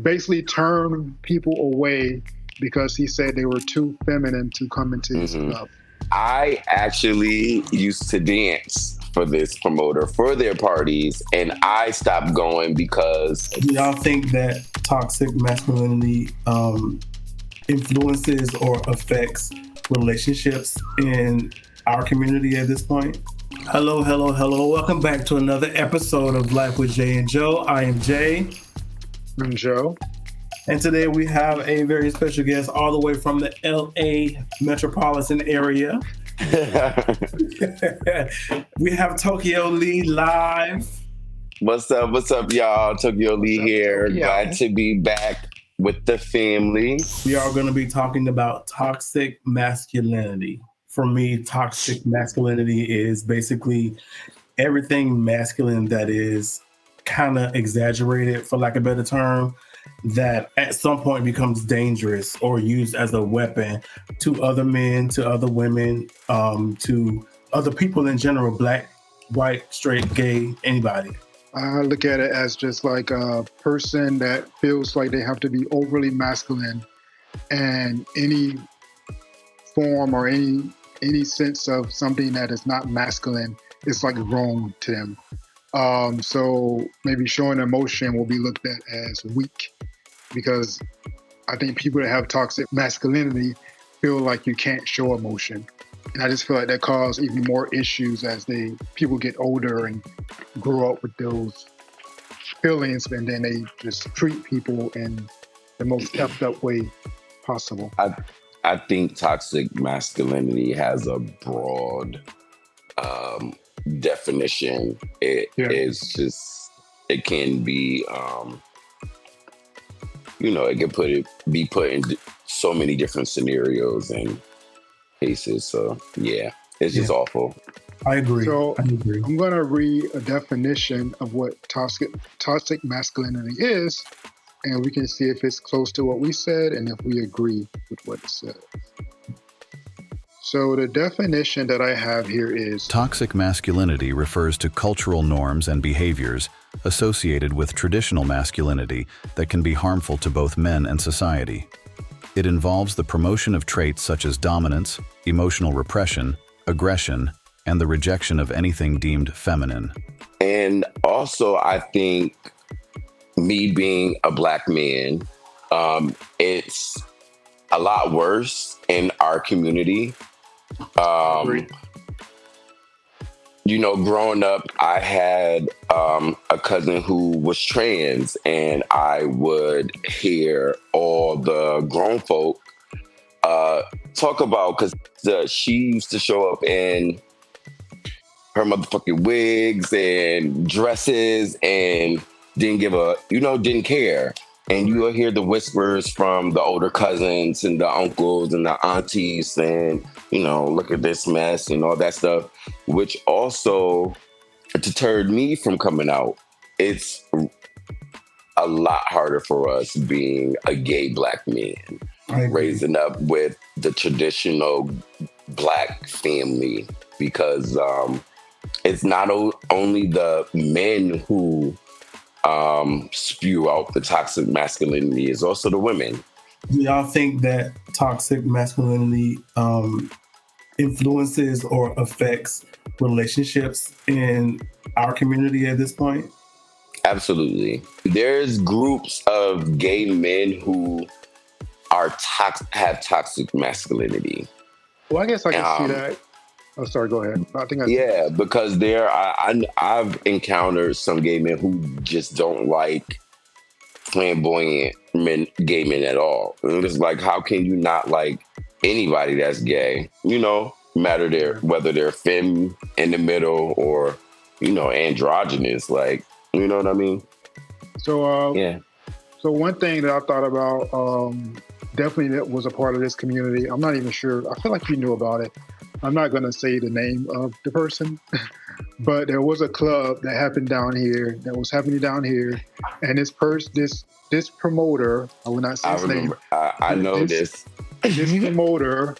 basically turned people away because he said they were too feminine to come into his club. I actually used to dance for this promoter for their parties, and I stopped going because. Do y'all think that toxic masculinity influences or affects relationships in our community at this point? Hello. Welcome back to another episode of Life with Jay and Joe. I am Jay. I'm Joe. And today we have a very special guest all the way from the LA metropolitan area. We have Tokyo Lee live. What's up, y'all? Tokyo Lee here. Glad to be back with the family. We are going to be talking about toxic masculinity. For me, toxic masculinity is basically everything masculine that is kind of exaggerated, for lack of a better term, that at some point becomes dangerous or used as a weapon to other men, to other women, to other people in general, black, white, straight, gay, anybody. I look at it as just like a person that feels like they have to be overly masculine, and any form or any sense of something that is not masculine is like wrong to them. So maybe showing emotion will be looked at as weak, because I think people that have toxic masculinity feel like you can't show emotion. And I just feel like that causes even more issues as people get older and grow up with those feelings, and then they just treat people in the most effed up way possible. I think toxic masculinity has a broad definition. It can be, it can be put in so many different scenarios and cases. So it's just awful. I agree. So I'm going to read a definition of what toxic masculinity is, and we can see if it's close to what we said and if we agree with what it says. So the definition that I have here is: toxic masculinity refers to cultural norms and behaviors associated with traditional masculinity that can be harmful to both men and society. It involves the promotion of traits such as dominance, emotional repression, aggression, and the rejection of anything deemed feminine. And also, I think, me being a black man, it's a lot worse in our community. Growing up, I had a cousin who was trans, and I would hear all the grown folk talk about, because she used to show up in her motherfucking wigs and dresses and didn't care. And you will hear the whispers from the older cousins and the uncles and the aunties saying, look at this mess and all that stuff, which also deterred me from coming out. It's a lot harder for us being a gay black man, raising up with the traditional black family, because it's not only the men who spew out the toxic masculinity, is also the women. Do y'all think that toxic masculinity influences or affects relationships in our community at this point? Absolutely. There's groups of gay men who have toxic masculinity. Well, I guess I can see that. Oh, sorry, go ahead. Because I've encountered some gay men who just don't like flamboyant gay men at all. And it's like, how can you not like anybody that's gay? Whether they're femme in the middle or, androgynous, like, you know what I mean? So, So one thing that I thought about, definitely that was a part of this community. I'm not even sure. I feel like you knew about it. I'm not going to say the name of the person, but there was a club that happened down here, and this promoter, I will not say his name. I know this. This promoter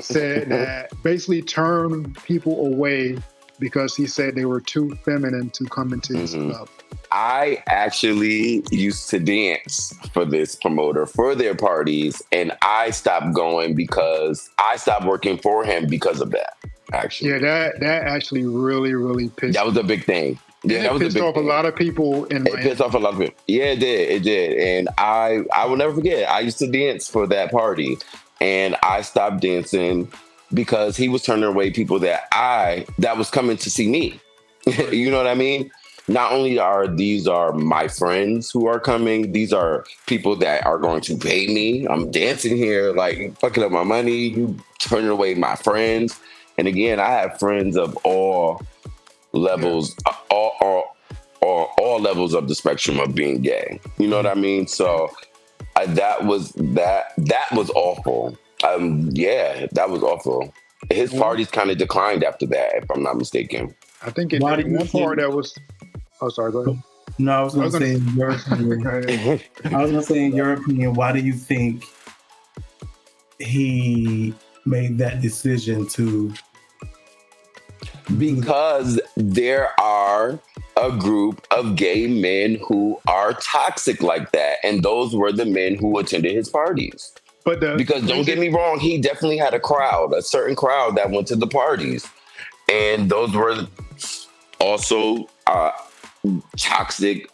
said that basically turned people away because he said they were too feminine to come into his club. I actually used to dance for this promoter for their parties, and I stopped going because I stopped working for him because of that. Actually, Yeah, that actually really pissed that me. was a big thing. Yeah, And that it was a pissed big off thing. a lot of people in It Miami. pissed off a lot of people. Yeah, it did. And I will never forget. I used to dance for that party, and I stopped dancing because he was turning away people that was coming to see me. You know what I mean? Not only are these are my friends who are coming, these are people that are going to pay me. I'm dancing here, like fucking up my money. You turning away my friends. And again, I have friends of all levels, all levels of the spectrum of being gay. You know what I mean? So that was awful. Yeah, that was awful. His parties kind of declined after that, if I'm not mistaken. I think Why in do you one part think- that was. Oh, sorry. Go ahead. No, I was going to gonna say in your opinion. Go ahead. I was going to say in your opinion, why do you think he made that decision to? Because there are a group of gay men who are toxic like that, and those were the men who attended his parties. But Because don't get me wrong, he definitely had a certain crowd that went to the parties, and those were also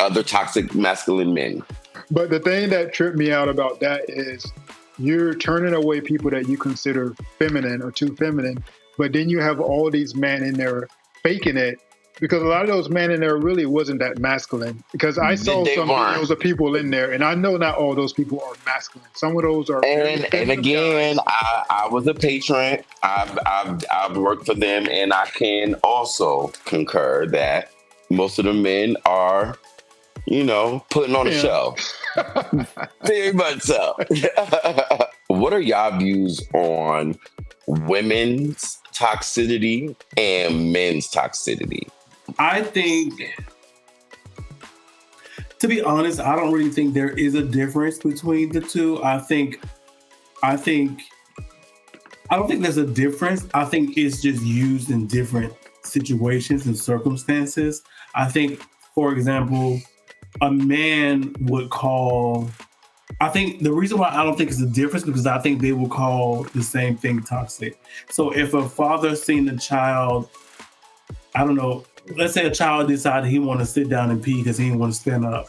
other toxic masculine men. But the thing that tripped me out about that is you're turning away people that you consider feminine or too feminine, but then you have all these men in there faking it, because a lot of those men in there really wasn't that masculine. Because I saw They some weren't. videos of people in there, and I know not all those people are masculine. Some of those are very And feminine again, guys. I was a patron. I've worked for them, and I can also concur that most of the men are, putting on a Yeah. show. Very much so. What are y'all views on women's toxicity and men's toxicity? I think, to be honest, I don't really think there is a difference between the two. I don't think there's a difference. I think it's just used in different situations and circumstances. I think, for example, a man would call. I think the reason why I don't think it's a difference because I think they will call the same thing toxic. So if a father seen a child, I don't know, let's say a child decided he want to sit down and pee because he didn't want to stand up.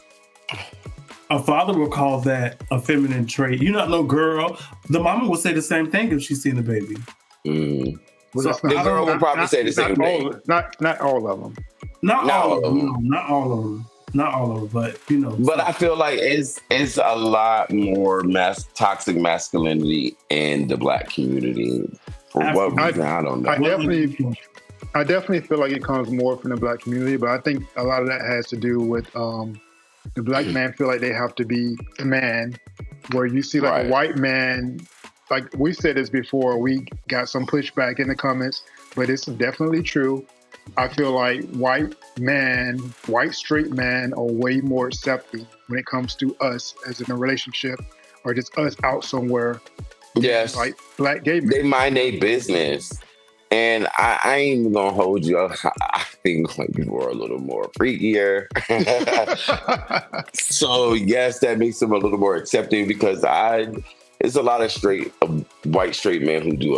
A father will call that a feminine trait. You're not no girl. The mama will say the same thing if she's seen the baby. Mm. Well, So, that's not- The girl would probably say the same thing. Not all of them. Not all of them. them. No, not all of them. Not all of them, but you know. But I feel like it's a lot more toxic masculinity in the Black community. For what reason, I don't know. I definitely feel like it comes more from the Black community, but I think a lot of that has to do with the Black man feel like they have to be a man, where you see like Right. a white man, like we said this before, we got some pushback in the comments, but it's definitely true. I feel like white straight men are way more accepting when it comes to us as in a relationship or just us out somewhere. Yes, Like Black gay men. they mind their business. And I ain't even gonna hold you up. I think like people are a little more freakier. So yes, that makes them a little more accepting because it's a lot of white straight men who do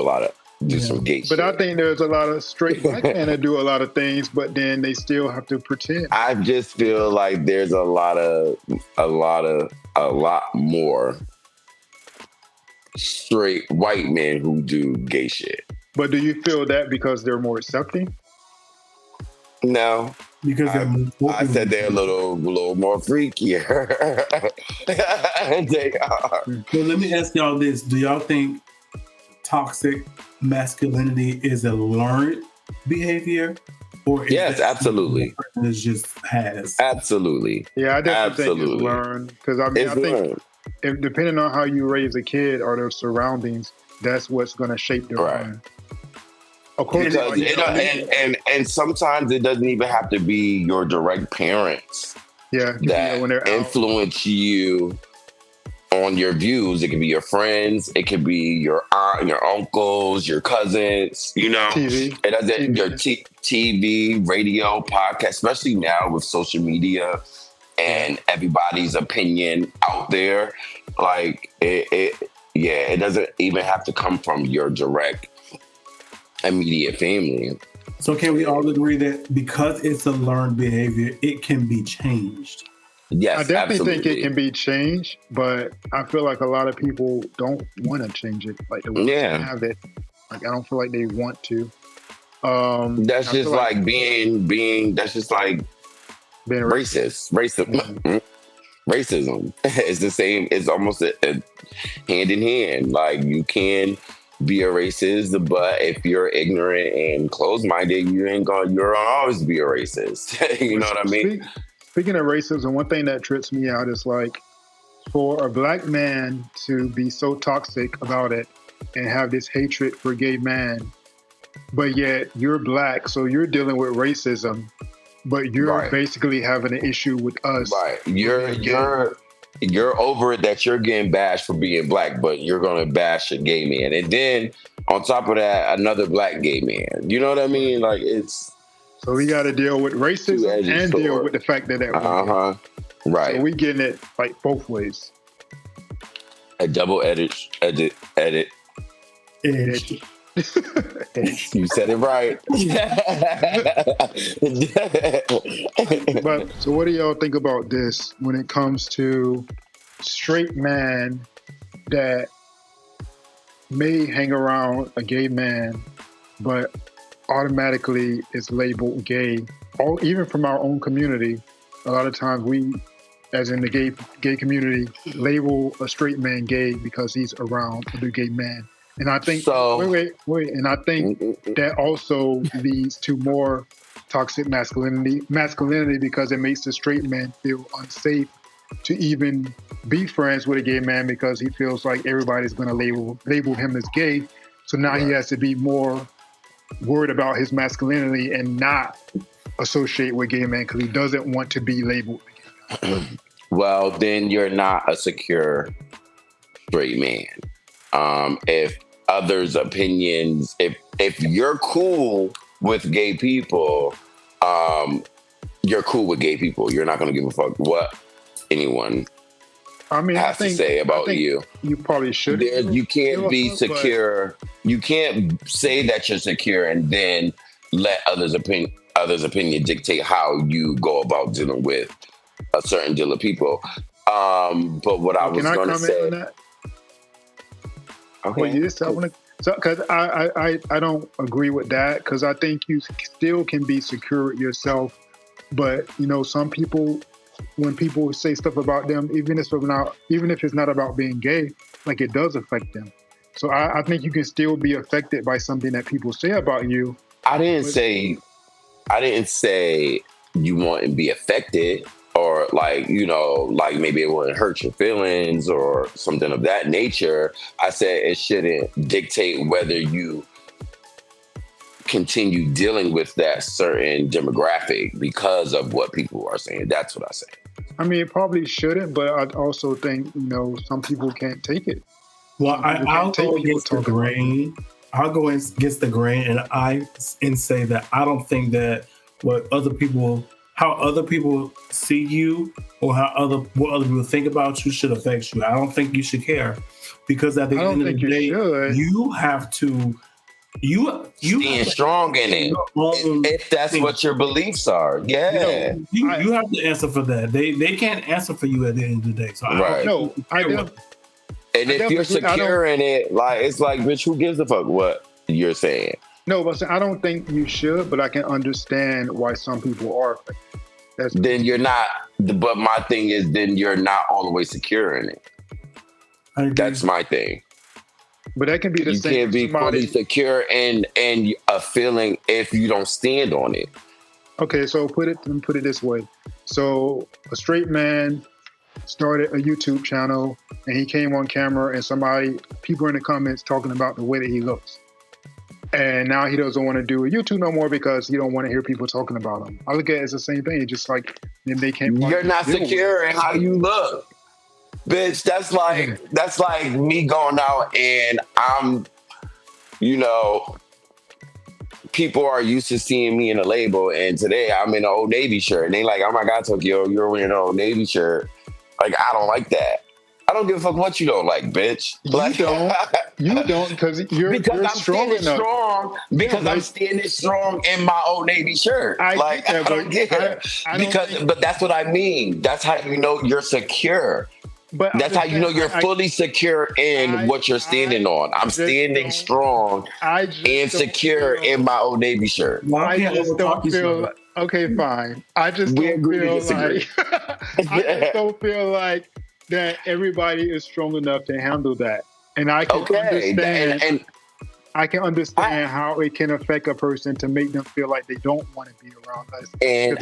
some gay shit. But I think there's a lot of straight Black men that do a lot of things, but then they still have to pretend. I just feel like there's a lot more straight white men who do gay shit. But do you feel that because they're more accepting? No, because I said they're a little more freakier. They are. So let me ask y'all this: do y'all think toxic masculinity is a learned behavior, or is Yes, absolutely. It just has? Absolutely. Yeah, I definitely think it's Absolutely. learned. Because I mean, It's I think learned. if, depending on how you raise a kid or their surroundings, that's what's going to shape their Right. mind. Of course, Because and sometimes it doesn't even have to be your direct parents that when they're out. influence you on your views. It can be your friends, it can be your aunt, your uncles, your cousins, TV. It doesn't your TV, radio, podcast, especially now with social media and everybody's opinion out there. Like it doesn't even have to come from your direct immediate family. So can we all agree that because it's a learned behavior, it can be changed? Yes, I definitely absolutely. think it can be changed, but I feel like a lot of people don't want to change it. Like they want to have it. Like I don't feel like they want to. That's just like being. That's just like being racist. Racism. It's the same. It's almost a hand in hand. Like you can be a racist, but if you're ignorant and closed-minded, you're gonna always be a racist. You know what I mean? Speaking of racism, one thing that trips me out is like for a black man to be so toxic about it and have this hatred for gay men, but yet you're black, so you're dealing with racism, but you're basically having an issue with us. Right. You're over it that you're getting bashed for being black, but you're gonna bash a gay man, and then on top of that, another black gay man. You know what I mean? Like it's. So we got to deal with racism and deal with the fact that right. So we getting it like both ways. A double edit. You said it right. But so what do y'all think about this when it comes to straight man that may hang around a gay man, but automatically is labeled gay? Or even from our own community, a lot of times we, as in the gay community, label a straight man gay because he's around a gay man. And I think wait. And I think that also leads to more toxic masculinity because it makes the straight man feel unsafe to even be friends with a gay man because he feels like everybody's going to label him as gay. So now he has to be more worried about his masculinity and not associate with gay men because he doesn't want to be labeled. Well, then you're not a secure straight man. If others' opinions, if you're cool with gay people, you're cool with gay people. You're not going to give a fuck what anyone has to say about you. You probably should. You can't be secure. You can't say that you're secure and then let others' opinion dictate how you go about dealing with a certain deal of people. But what I was going to say. On that? Okay. Well, because I don't agree with that because I think you still can be secure with yourself, but you know some people, when people say stuff about them, even if it's not about being gay, like it does affect them. So I think you can still be affected by something that people say about you. I didn't say you wouldn't be affected. Or like, you know, like maybe it wouldn't hurt your feelings or something of that nature. I said it shouldn't dictate whether you continue dealing with that certain demographic because of what people are saying. That's what I say. I mean, it probably shouldn't, but I also think, you know, some people can't take it. Well, I'll go against the grain. I'll go against the grain and say that I don't think that how other people see you or what other people think about you should affect you. I don't think you should care because at the end of the day, you have to being strong in it. If that's what your beliefs are, you have to answer for that. They can't answer for you at the end of the day. So I do. And if you're secure in it, like it's like, bitch, who gives a fuck what you're saying? No, but I don't think you should, but I can understand why some people are. Then you're not, but my thing is, then you're not all the way secure in it. That's my thing. But that can be the same. You can't be fully secure and a feeling if you don't stand on it. Okay, so put it this way. So a straight man started a YouTube channel and he came on camera and people in the comments talking about the way that he looks. And now he doesn't want to do a YouTube no more because he don't want to hear people talking about him. I look at it as the same thing. It's just like they can't. You're not secure in how you look, bitch. That's like me going out and I'm, you know, people are used to seeing me in a label, and today I'm in an Old Navy shirt, and they like, oh my God, Tokyo, you're wearing an Old Navy shirt. Like, I don't like that. I don't give a fuck what you don't like, bitch. Like, You don't, because you're I'm strong standing enough. strong. Because I'm standing strong in my Old Navy shirt. I get that, I don't get it. But that's what I mean. That's how you know you're secure. But that's how you know you're fully secure in what you're standing on. I'm standing strong and secure in my Old Navy shirt. I just don't feel okay. Fine. I just don't feel like I just don't feel like that everybody is strong enough to handle that, and I can understand. And I can understand how it can affect a person to make them feel like they don't want to be around us. And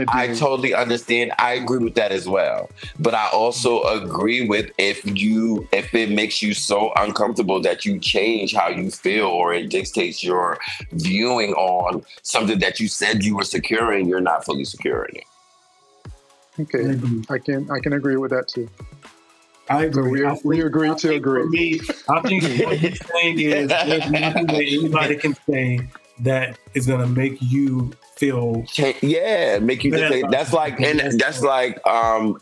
I totally understand. I agree with that as well. But I also agree with if it makes you so uncomfortable that you change how you feel, or it dictates your viewing on something that you said you were secure in, you're not fully secure in it. Okay, I can agree with that too. I agree. So we agree to agree. For me, I think what he's saying is there's nothing that anybody can say that is going to make you feel. Yeah, make you say that's like, and that's like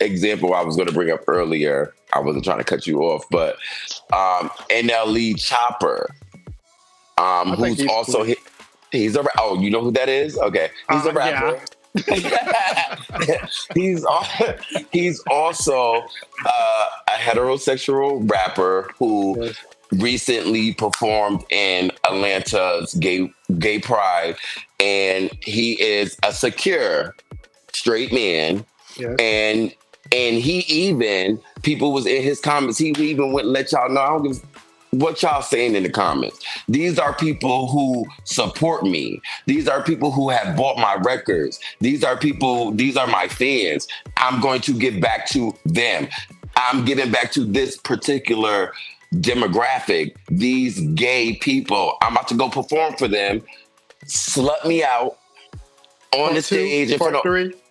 example I was going to bring up earlier. I wasn't trying to cut you off, but NLE Chopper, who's also he's a oh, you know who that is? Okay, he's a rapper. Yeah. He's also a heterosexual rapper who recently performed in Atlanta's gay pride, and he is a secure straight man. Yes. And he even, people was in his comments, he even went and let y'all know, I don't give what y'all saying in the comments. These are people who support me. These are people who have bought my records. These are my fans. I'm going to give back to them. I'm giving back to this particular demographic, these gay people. I'm about to go perform for them. Slut me out on the stage in front of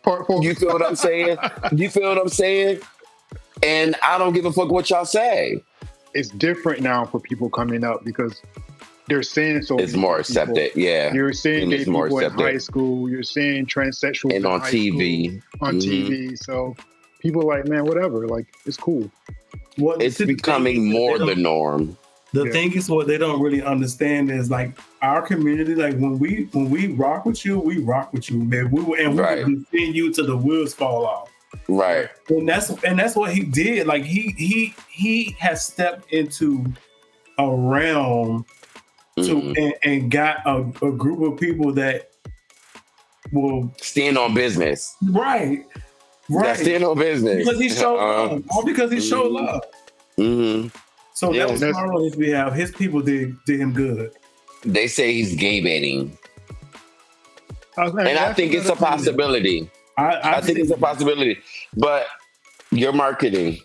part 4. You feel what I'm saying? You feel what I'm saying? And I don't give a fuck what y'all say. It's different now for people coming up because they're seeing so it's more accepted. Yeah, you're seeing gay people in high school. You're seeing transsexuals and on TV. On TV. So people are like, man, whatever. Like, it's cool. It's becoming more the norm. The thing is, what they don't really understand is like our community. Like when we rock with you, we rock with you, man. We will defend you till the wheels fall off. Right. And that's what he did. Like he has stepped into a realm and got a group of people that will stand on business. Right. That stand on business. Because he showed love. All because he showed love. Mm-hmm. So that was smart on his behalf. His people did him good. They say he's gay baiting. And I think it's a possibility. I think it's a possibility, but your marketing,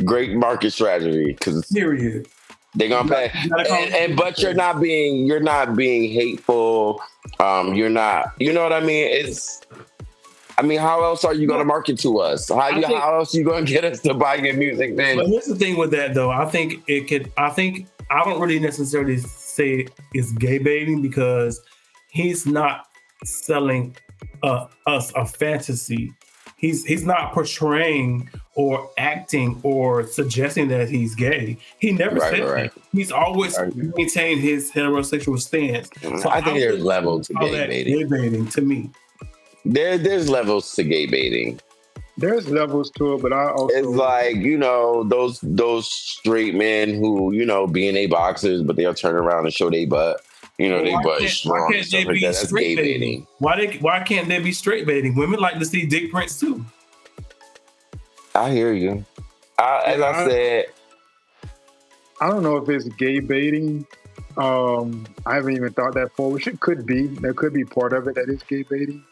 great market strategy, because period. They're gonna pay, but you're not being hateful. You're not. You know what I mean? How else are you gonna market to us? How else are you gonna get us to buy your music? Then, but here's the thing with that, though. I think I don't really necessarily say it's gay baiting because he's not selling us a fantasy. He's not portraying or acting or suggesting that he's gay. He never said that. He's always maintained his heterosexual stance. So I think there's levels to gay baiting. Gay baiting to me. There's levels to gay baiting. There's levels to it, but I also it's like, those straight men who, be in boxers, but they'll turn around and show their butt. They butt strong. Why can't they be straight baiting? Why can't they be straight baiting? Women like to see dick prints too. I hear you. I said, I don't know if it's gay baiting. I haven't even thought that forward. It could be. There could be part of it that is gay baiting.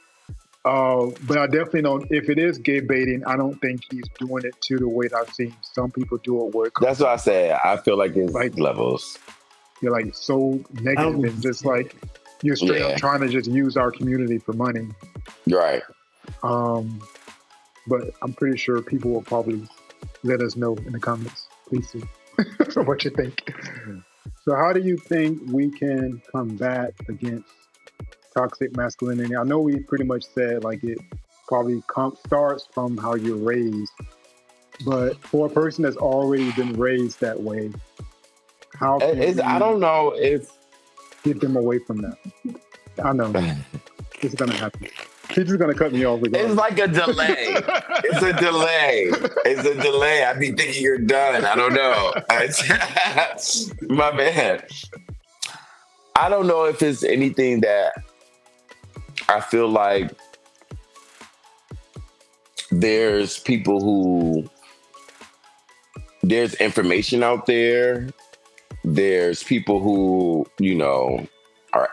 But I definitely don't. If it is gay baiting, I don't think he's doing it to the way that I've seen some people do it. That's what I said. I feel like it's like levels. You're like so negative and just like you're straight up trying to just use our community for money. Right. But I'm pretty sure people will probably let us know in the comments. Please see what you think. So how do you think we can combat against toxic masculinity? I know we pretty much said like it probably starts from how you're raised, but for a person that's already been raised that way, how can I we don't know if get them away from that? I know it's gonna happen. Teacher's gonna cut me off regardless. it's like a delay. It's a delay. It's a delay. I be thinking you're done. I don't know. My man. I don't know if it's anything that I feel like there's people who there's information out there. There's people who, are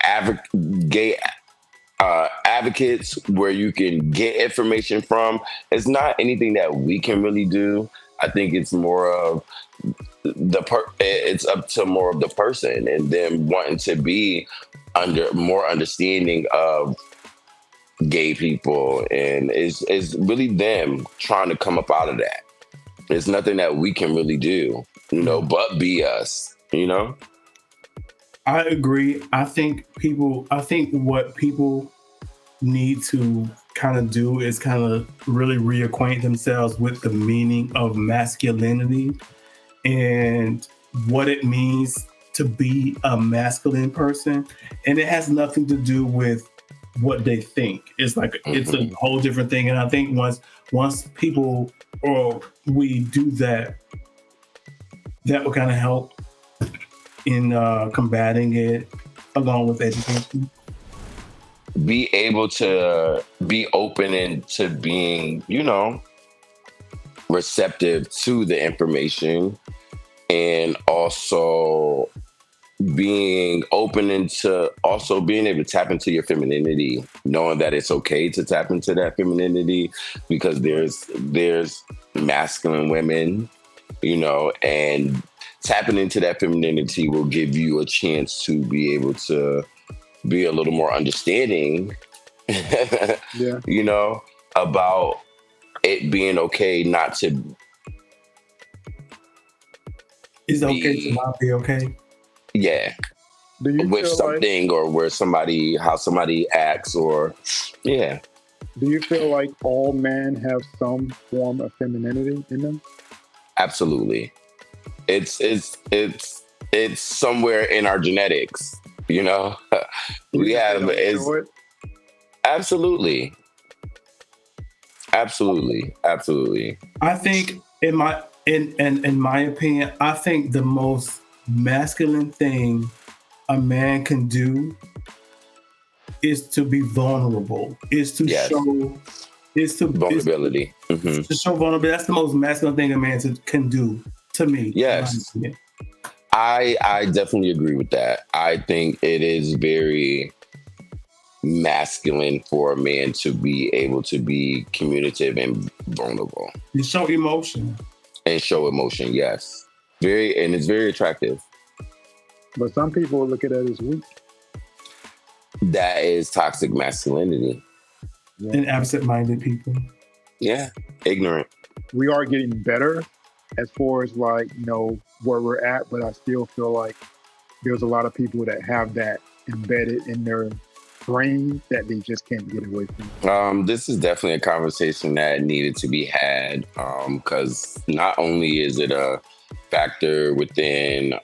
gay advocates where you can get information from. It's not anything that we can really do. I think it's more of it's up to more of the person and them wanting to be more understanding of gay people, and it's really them trying to come up out of that. There's nothing that we can really do, but be us, I agree. I think what people need to kind of do is kind of really reacquaint themselves with the meaning of masculinity and what it means to be a masculine person. And it has nothing to do with what they think. It's like, it's a whole different thing. And I think once people or we do that, that will kind of help in combating it along with education. Be able to be open and to being, receptive to the information, and also being open into also being able to tap into your femininity, knowing that it's okay to tap into that femininity, because there's masculine women, and tapping into that femininity will give you a chance to be able to be a little more understanding, about it being okay not to It's okay to not be okay. Yeah. Do you with something or how somebody acts yeah. Do you feel like all men have some form of femininity in them? Absolutely. It's somewhere in our genetics, we have it. Absolutely. I think in my opinion, I think the most masculine thing a man can do is to be vulnerable, is to show vulnerability. To show vulnerability. That's the most masculine thing a man can do, to me. Yes. I definitely agree with that. I think it is very masculine for a man to be able to be communicative and vulnerable. You show emotion. Yes. And it's very attractive. But some people look at it as weak. That is toxic masculinity. Yeah. And absent-minded people. Yeah. Ignorant. We are getting better as far as where we're at, but I still feel like there's a lot of people that have that embedded in their brain that they just can't get away from. This is definitely a conversation that needed to be had, because not only is it a factor within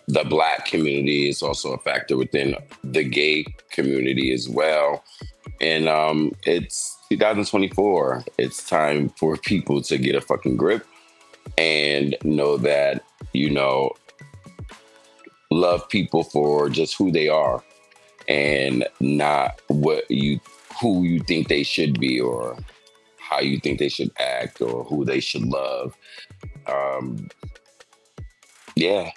the Black community, it's also a factor within the gay community as well. And it's 2024. It's time for people to get a fucking grip and know that, love people for just who they are and not who you think they should be or how you think they should act or who they should love. Yeah.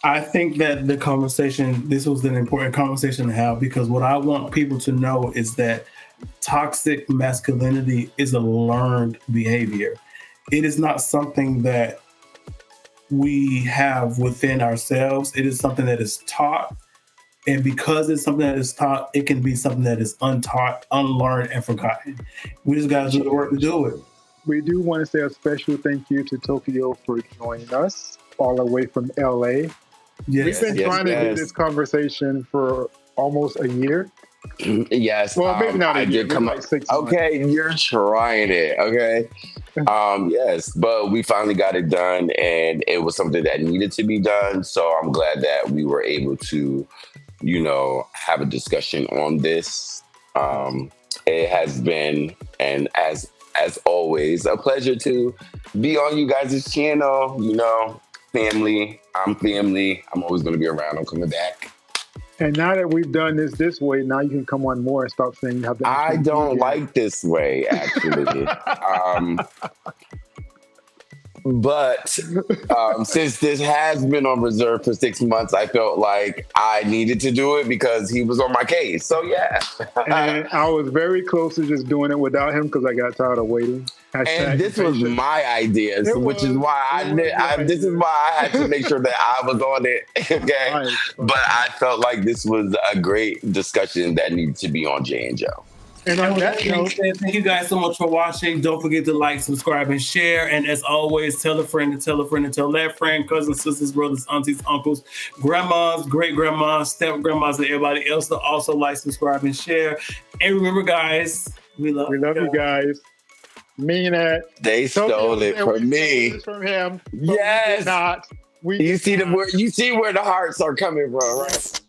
I think that this was an important conversation to have, because what I want people to know is that toxic masculinity is a learned behavior. It is not something that we have within ourselves. It is something that is taught. And because it's something that is taught, it can be something that is untaught, unlearned, and forgotten. We just got to do the work to do it. We do want to say a special thank you to Tokyo for joining us all the way from LA. Yes. We've been trying to do this conversation for almost a year. Yes. Well, maybe not a I year, did maybe come like up. 6 months. Okay, you're trying it. Okay. Yes, but we finally got it done, and it was something that needed to be done. So I'm glad that we were able to, have a discussion on this. It has been, and as always, a pleasure to be on you guys' channel. Family. I'm family. I'm always going to be around. I'm coming back. And now that we've done this way, now you can come on more and stop saying you have to. I don't like this way, actually. But since this has been on reserve for 6 months, I felt like I needed to do it because he was on my case. So yeah. And I was very close to just doing it without him because I got tired of waiting. And this was my idea, which is why this is why I had to make sure that I was on it. Okay. Right. But I felt like this was a great discussion that needed to be on Jay and Joe. And on that note, thank you guys so much for watching. Don't forget to like, subscribe, and share. And as always, tell a friend and tell a friend and tell that friend, cousins, sisters, brothers, aunties, uncles, grandmas, great grandmas, step grandmas, and everybody else to also like, subscribe, and share. And remember, guys, we love you guys. Mean it. They stole it from me. From him. Yes. Not. You see where the hearts are coming from, right?